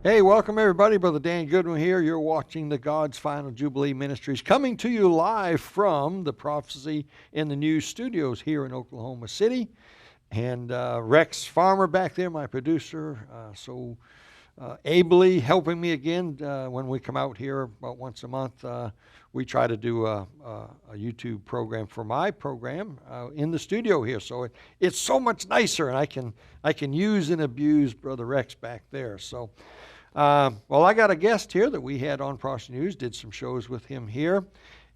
Hey, welcome everybody. Brother Dan Goodwin here. You're watching the God's Final Jubilee Ministries, coming to you live from the Prophecy in the News studios here in Oklahoma City. And Rex Farmer back there, my producer, ably helping me again when we come out here about once a month. We try to do a YouTube program for my program in the studio here, so it's so much nicer, and I can use and abuse Brother Rex back there. So, well, I got a guest here that we had on Prophecy News, did some shows with him here,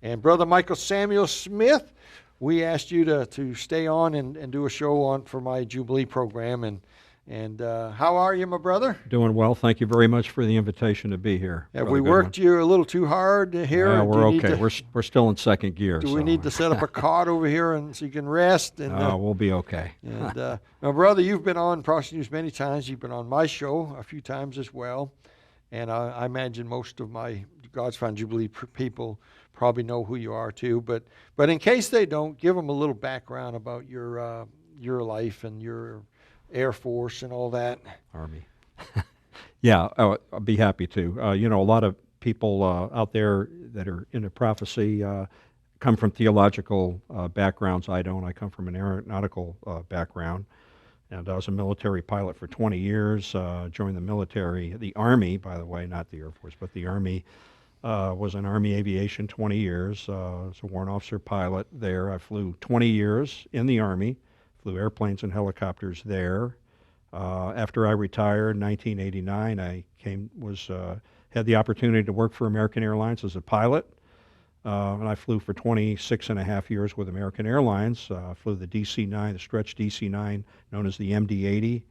and Brother Michael Samuel Smith. We asked you to stay on and do a show on for my Jubilee program, and how are you, my brother? Doing well. Thank you very much for the invitation to be here. Have we worked you a little too hard here? Yeah, we're okay. We're still in second gear. Do we need to set up a cot over here and so you can rest? And we'll be okay. And now, brother, you've been on Prophecy News many times. You've been on my show a few times as well, and I imagine most of my God's Final Jubilee people probably know who you are too. But in case they don't, give them a little background about your life and your Air Force and all that. Army. Yeah, I'll be happy to. A lot of people out there that are into prophecy come from theological backgrounds. I don't. I come from an aeronautical background. And I was a military pilot for 20 years, joined the military, the Army, by the way, not the Air Force, but the Army. Was in Army Aviation 20 years. Was a warrant officer pilot there. I flew 20 years in the Army. Flew airplanes and helicopters there. After I retired in 1989, I had the opportunity to work for American Airlines as a pilot, and I flew for 26 and a half years with American Airlines. Flew the DC-9, the stretch DC-9, known as the MD-80.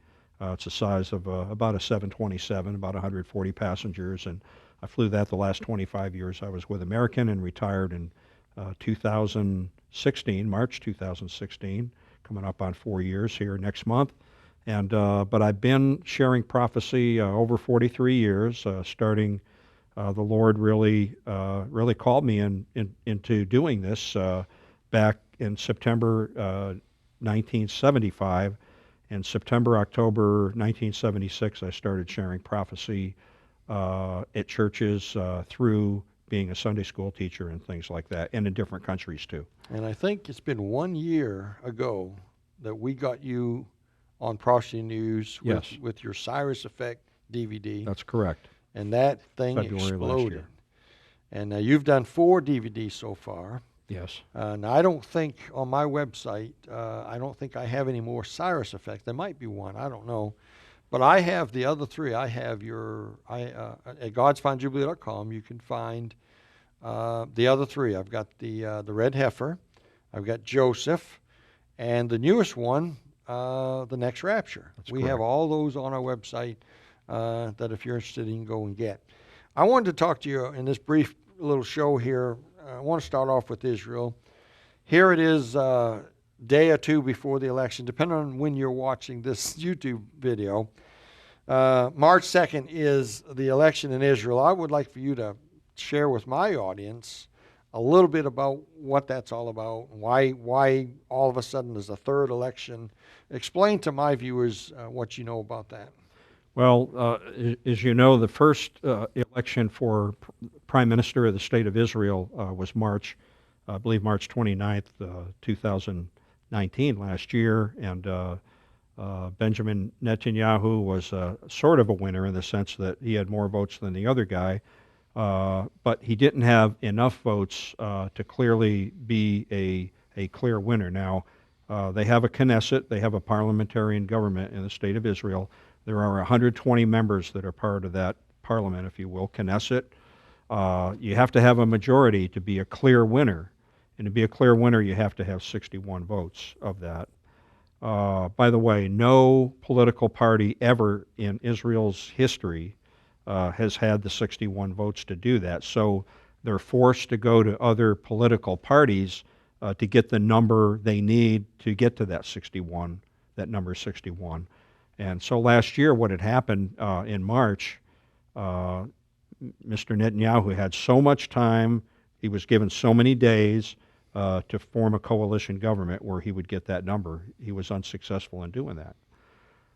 It's the size of about a 727, about 140 passengers, and I flew that the last 25 years I was with American, and retired in 2016, March 2016. Coming up on 4 years here next month, but I've been sharing prophecy over 43 years. Starting, the Lord really called me into doing this back in September 1975. In September, October 1976, I started sharing prophecy at churches through being a Sunday school teacher and things like that, and in different countries too. And I think it's been 1 year ago that we got you on Prophecy News with your Cyrus Effect DVD. That's correct. And that thing February exploded. And you've done 4 DVDs so far. Yes. Now, I don't think on my website, I don't think I have any more Cyrus Effect. There might be one. I don't know. But I have the other 3. I have at godsfinejubilee.com, you can find the other 3. I've got the Red Heifer, I've got Joseph, and the newest one, the Next Rapture. That's we correct. have all those on our website that if you're interested, you can go and get. I wanted to talk to you in this brief little show here. I want to start off with Israel. Here it is, day or two before the election, depending on when you're watching this YouTube video. March 2nd is the election in Israel. I would like for you to share with my audience a little bit about what that's all about, why all of a sudden there's a third election. Explain to my viewers what you know about that. Well, as you know, the first election for Prime Minister of the State of Israel was I believe March 29th, 2019, last year, and Benjamin Netanyahu was sort of a winner in the sense that he had more votes than the other guy, but he didn't have enough votes to clearly be a clear winner. Now, they have a Knesset, they have a parliamentarian government in the State of Israel. There are 120 members that are part of that parliament, if you will, Knesset. You have to have a majority to be a clear winner. And to be a clear winner, you have to have 61 votes of that. By the way, no political party ever in Israel's history has had the 61 votes to do that. So they're forced to go to other political parties to get the number they need to get to that 61, that number 61. And so last year, what had happened in March, Mr. Netanyahu had so much time, he was given so many days to form a coalition government where he would get that number. He was unsuccessful in doing that.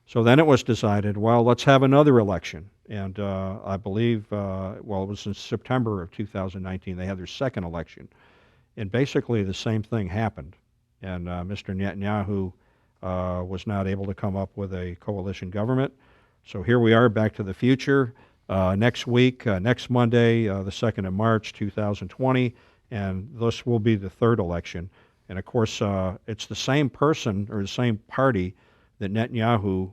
So then it was decided, well, let's have another election. And I believe, well, it was in September of 2019, they had their second election. And basically the same thing happened. And Mr. Netanyahu was not able to come up with a coalition government. So here we are back to the future. Next week, next Monday, the 2nd of March, 2020, and this will be the third election. And of course, it's the same person or the same party that Netanyahu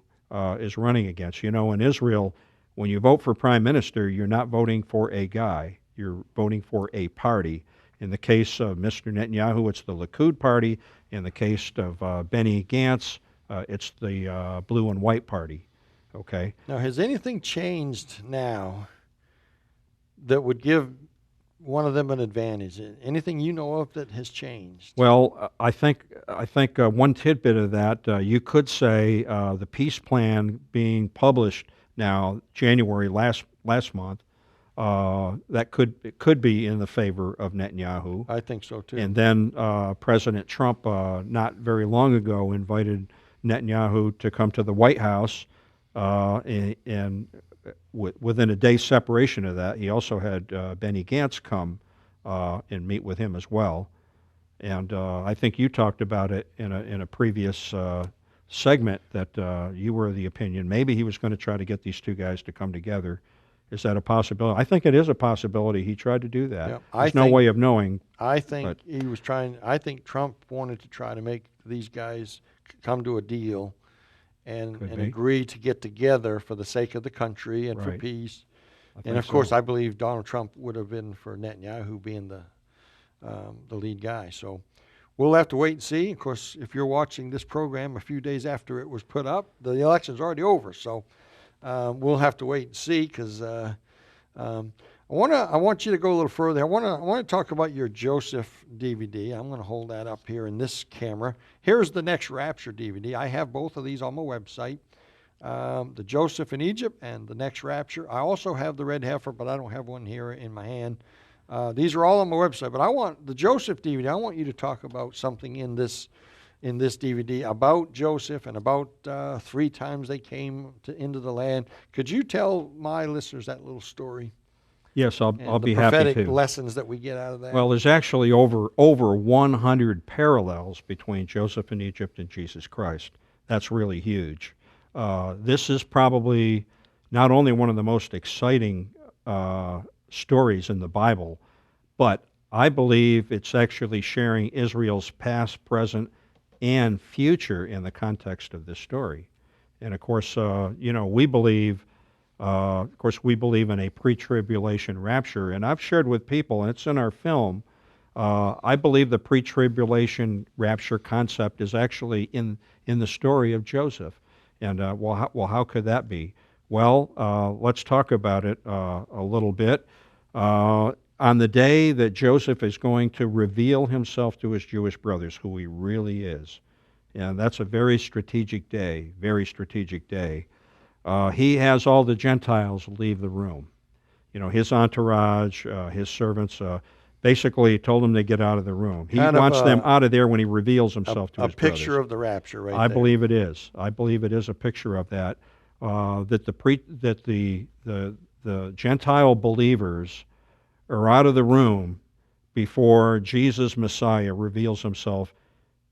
is running against. You know, in Israel, when you vote for prime minister, you're not voting for a guy, you're voting for a party. In the case of Mr. Netanyahu, it's the Likud party. In the case of Benny Gantz, it's the blue and white party. Okay. Now, has anything changed now that would give one of them an advantage? Anything you know of that has changed? Well, I think one tidbit of that you could say the peace plan being published now January last month that could be in the favor of Netanyahu. I think so too. And then President Trump not very long ago invited Netanyahu to come to the White House, and within a day separation of that, he also had Benny Gantz come and meet with him as well. And I think you talked about it in a previous segment that you were of the opinion maybe he was going to try to get these two guys to come together. Is that a possibility? I think it is a possibility. He tried to do that. Yeah, There's no way of knowing. I think he was trying. I think Trump wanted to try to make these guys come to a deal and agree to get together for the sake of the country and for peace. And of course, I believe Donald Trump would have been for Netanyahu being the lead guy. So we'll have to wait and see. Of course, if you're watching this program a few days after it was put up, the election's already over. So we'll have to wait and see, because I want you to go a little further. I want to talk about your Joseph DVD. I'm going to hold that up here in this camera. Here's the Next Rapture DVD. I have both of these on my website. The Joseph in Egypt and the Next Rapture. I also have the Red Heifer, but I don't have one here in my hand. These are all on my website. But I want the Joseph DVD. I want you to talk about something in this DVD about Joseph and about 3 times they came into the land. Could you tell my listeners that little story? Yes, I'll be happy to. The prophetic lessons that we get out of that. Well, there's actually over 100 parallels between Joseph in Egypt and Jesus Christ. That's really huge. This is probably not only one of the most exciting stories in the Bible, but I believe it's actually sharing Israel's past, present, and future in the context of this story. And of course, we believe. Of course, we believe in a pre-tribulation rapture, and I've shared with people, and it's in our film. I believe the pre-tribulation rapture concept is actually in the story of Joseph. And how could that be? Well, let's talk about it a little bit. On the day that Joseph is going to reveal himself to his Jewish brothers, who he really is, and that's a very strategic day. He has all the Gentiles leave the room. His entourage, his servants, basically told him to get out of the room. He wants them out of there when he reveals himself to his brothers. A picture of the rapture, right? I believe it is. I believe it is a picture of that. That the Gentile believers are out of the room before Jesus Messiah reveals himself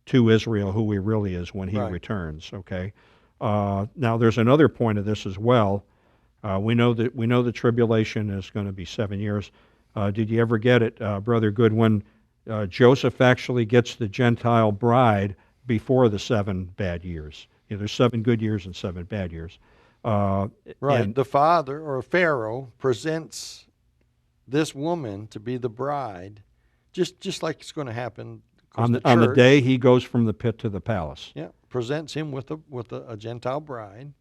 to Israel, who he really is when he returns. Okay. Now, there's another point of this as well. We know the tribulation is going to be 7 years. Did you ever get it, Brother Goodwin? Joseph actually gets the Gentile bride before the 7 bad years. There's 7 good years and 7 bad years. And the father, or Pharaoh, presents this woman to be the bride, just like it's going to happen on the day he goes from the pit to the palace. Yeah. Presents him with a Gentile bride,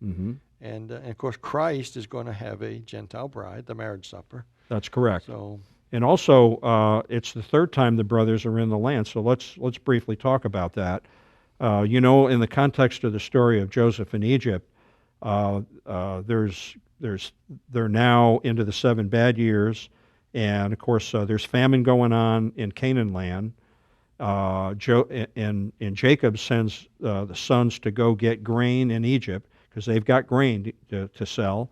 and of course Christ is going to have a Gentile bride, the marriage supper. That's correct. So, and also it's the 3rd time the brothers are in the land. So let's briefly talk about that. In the context of the story of Joseph in Egypt, they're now into the 7 bad years, and of course there's famine going on in Canaan land. And Jacob sends the sons to go get grain in Egypt, because they've got grain to sell,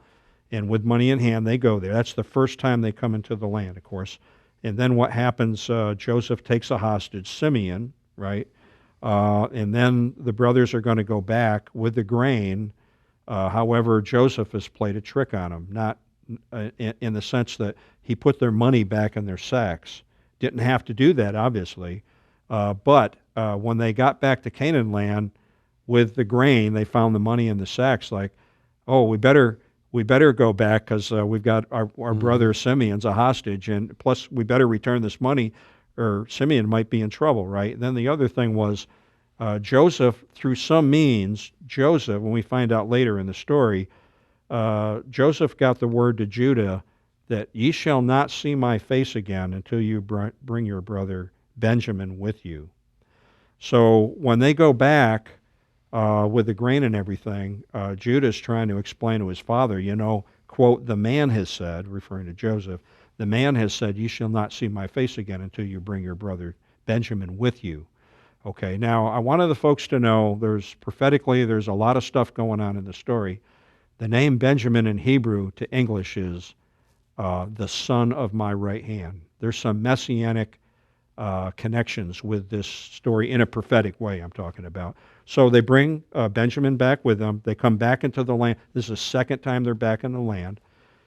and with money in hand, they go there. That's the first time they come into the land, of course. And then what happens, Joseph takes a hostage, Simeon, right? And then the brothers are going to go back with the grain. However, Joseph has played a trick on them, not in the sense that he put their money back in their sacks. Didn't have to do that, obviously. But when they got back to Canaan land with the grain, they found the money in the sacks. Like, oh, we better go back because we've got our brother Simeon's a hostage, and plus we better return this money, or Simeon might be in trouble, right? And then the other thing was Joseph, through some means, when we find out later in the story, Joseph got the word to Judah that ye shall not see my face again until you bring your brother Benjamin with you. So when they go back with the grain and everything, Judah's trying to explain to his father, quote, the man has said, referring to Joseph, the man has said, ye shall not see my face again until you bring your brother Benjamin with you. Okay, now I wanted the folks to know there's a lot of stuff going on in the story. The name Benjamin in Hebrew to English is the son of my right hand. There's some messianic connections with this story in a prophetic way I'm talking about. So they bring Benjamin back with them. They come back into the land. This is the second time they're back in the land.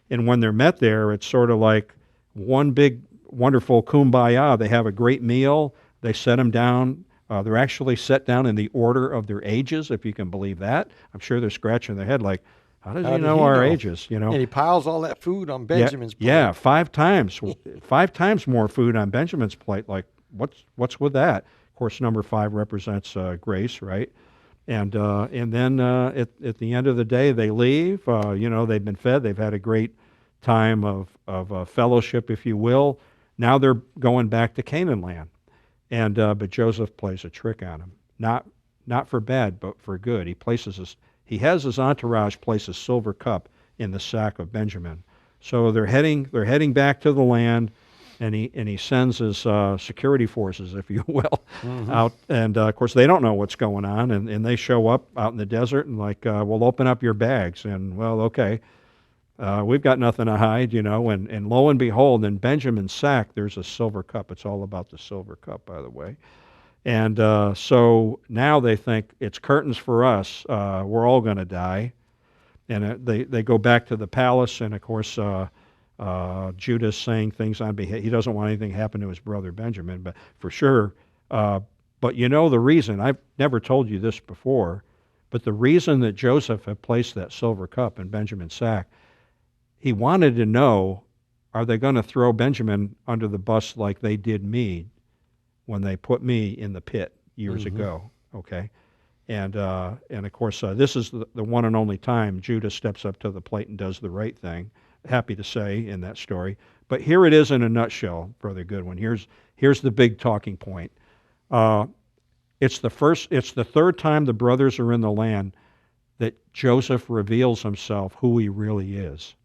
And when they're met there, it's sort of like one big, wonderful kumbaya. They have a great meal. They set them down. They're actually set down in the order of their ages, if you can believe that. I'm sure they're scratching their head like, how does he know our ages? And he piles all that food on Benjamin's plate. Yeah, 5 times more food on Benjamin's plate. Like, what's with that? Of course, number 5 represents grace, right? And then at the end of the day, they leave. They've been fed. They've had a great time of fellowship, if you will. Now they're going back to Canaan land. And but Joseph plays a trick on him, not for bad, but for good. He has his entourage place a silver cup in the sack of Benjamin. So they're heading back to the land, and he sends his security forces, if you will, out. And of course they don't know what's going on, and they show up out in the desert and like, we'll open up your bags. And well, okay, we've got nothing to hide, And lo and behold, in Benjamin's sack there's a silver cup. It's all about the silver cup, by the way. And so now they think it's curtains for us. We're all going to die. And they go back to the palace, and of course Judah's saying things on behalf. He doesn't want anything to happen to his brother Benjamin, but for sure. But the reason, I've never told you this before, but the reason that Joseph had placed that silver cup in Benjamin's sack, he wanted to know, are they going to throw Benjamin under the bus like they did me when they put me in the pit years ago, okay? And of course, this is the one and only time Judah steps up to the plate and does the right thing, happy to say, in that story. But here it is in a nutshell, Brother Goodwin. Here's the big talking point. It's the third time the brothers are in the land that Joseph reveals himself, who he really is.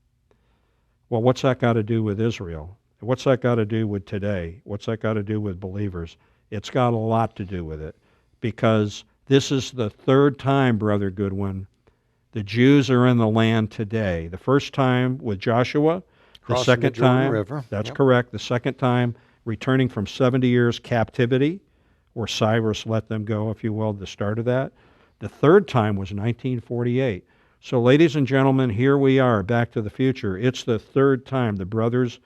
Well, what's that got to do with Israel? What's that got to do with today? What's that got to do with believers? It's got a lot to do with it, because this is the third time, Brother Goodwin, the Jews are in the land today. The first time with Joshua, the second time, River. That's correct, the second time returning from 70 years captivity, where Cyrus let them go, if you will, the start of that. The third time was 1948. So, ladies and gentlemen, here we are, back to the future. It's the third time the brothers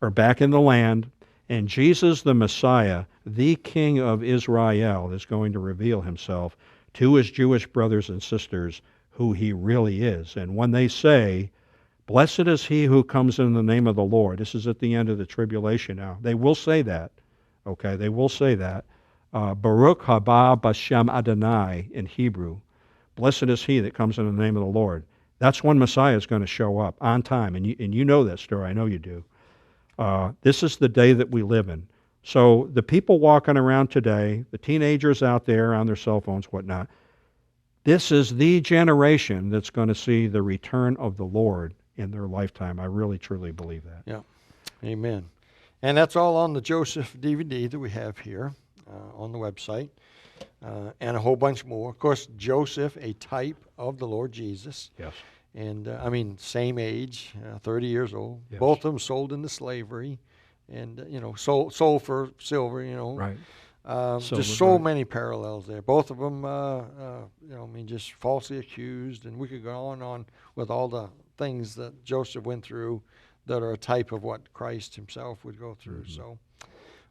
are back in the land, and Jesus the Messiah, the King of Israel, is going to reveal himself to his Jewish brothers and sisters who he really is. And when they say, blessed is he who comes in the name of the Lord, this is at the end of the tribulation now, they will say that, okay, they will say that. Baruch haba b'shem Adonai in Hebrew. Blessed is he that comes in the name of the Lord. That's when Messiah is going to show up on time, and you know that story. I know you do. This is the day that we live in. So the people walking around today, the teenagers out there on their cell phones, whatnot, this is the generation that's going to see the return of the Lord in their lifetime. I really, truly believe that. Yeah, amen. And that's all on the Joseph DVD that we have here on the website. and a whole bunch more. Of course, Joseph, a type of the Lord Jesus. Yes. And I mean, same age, 30 years old. Yes. Both of them sold into slavery, and sold for silver. Right. Just so many parallels there. Both of them, I mean, just falsely accused, and we could go on and on with all the things that Joseph went through that are a type of what Christ himself would go through. Mm-hmm. So,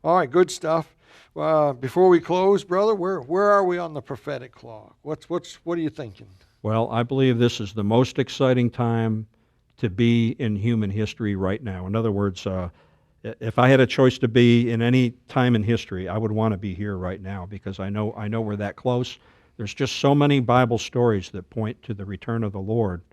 all right, good stuff. Before we close, brother, where are we on the prophetic clock? What are you thinking? Well, I believe this is the most exciting time to be in human history right now. In other words, if I had a choice to be in any time in history, I would want to be here right now, because I know we're that close. There's just so many Bible stories that point to the return of the Lord,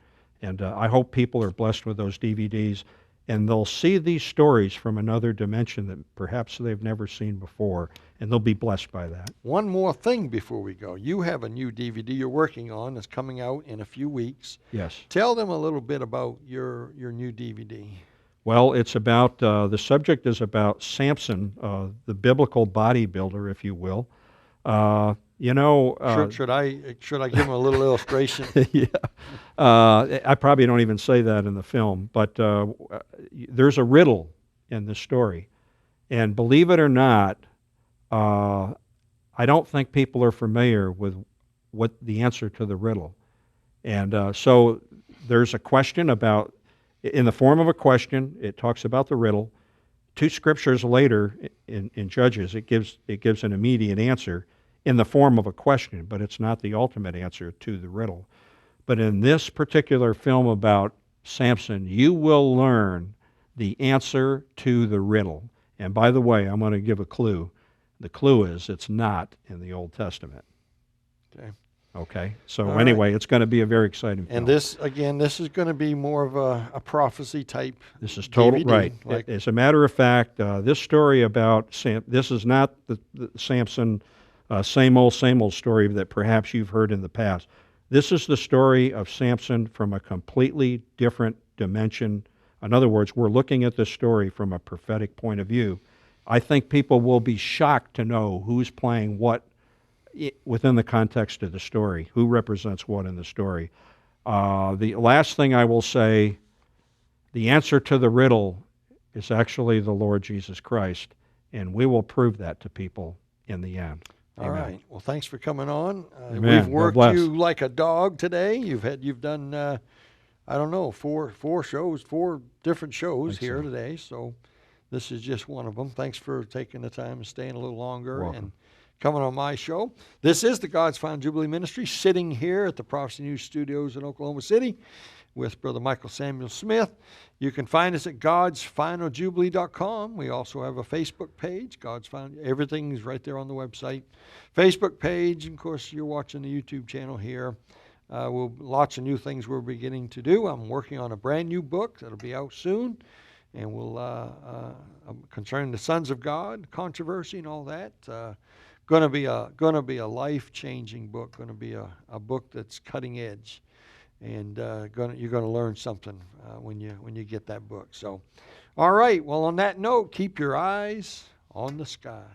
and I hope people are blessed with those DVDs, and they'll see these stories from another dimension that perhaps they've never seen before, and they'll be blessed by that. One more thing before we go. You have a new DVD you're working on that's coming out in a few weeks. Yes. Tell them a little bit about your new DVD. Well, it's about, the subject is about Samson, the biblical bodybuilder, if you will. Should I give them a little illustration? Yeah. I probably don't even say that in the film, but there's a riddle in the story. And believe it or not, I don't think people are familiar with what the answer to the riddle. And so there's a question about, in the form of a question, it talks about the riddle. 2 scriptures later in Judges, it gives an immediate answer in the form of a question, but it's not the ultimate answer to the riddle. But in this particular film about Samson, you will learn the answer to the riddle. And by the way, I'm going to give a clue. The clue is it's not in the Old Testament. Okay. So All anyway, right. It's going to be a very exciting film. And this is going to be more of a prophecy type. This is total DVD, right. As a matter of fact, this story about this is not the Samson same old story that perhaps you've heard in the past. This is the story of Samson from a completely different dimension. In other words, we're looking at this story from a prophetic point of view. I think people will be shocked to know who's playing what within the context of the story, who represents what in the story. The last thing I will say, the answer to the riddle is actually the Lord Jesus Christ, and we will prove that to people in the end. All right. Well, thanks for coming on. Amen. We've God worked bless. you like a dog today. You've done I don't know, four different shows here today. So this is just one of them. Thanks for taking the time and staying a little longer and coming on my show. This is the God's Final Jubilee Ministry, sitting here at the Prophecy News Studios in Oklahoma City with Brother Michael Samuel Smith. You can find us at godsfinaljubilee.com. We also have a Facebook page, God's Final. Everything's right there on the website. Facebook page, and of course, you're watching the YouTube channel here. Lots of new things we're beginning to do. I'm working on a brand new book that'll be out soon, and concerning the sons of God, controversy, and all that. Going to be a life-changing book. Going to be a book that's cutting edge, and you're going to learn something when you get that book. So, all right. Well, on that note, keep your eyes on the skies.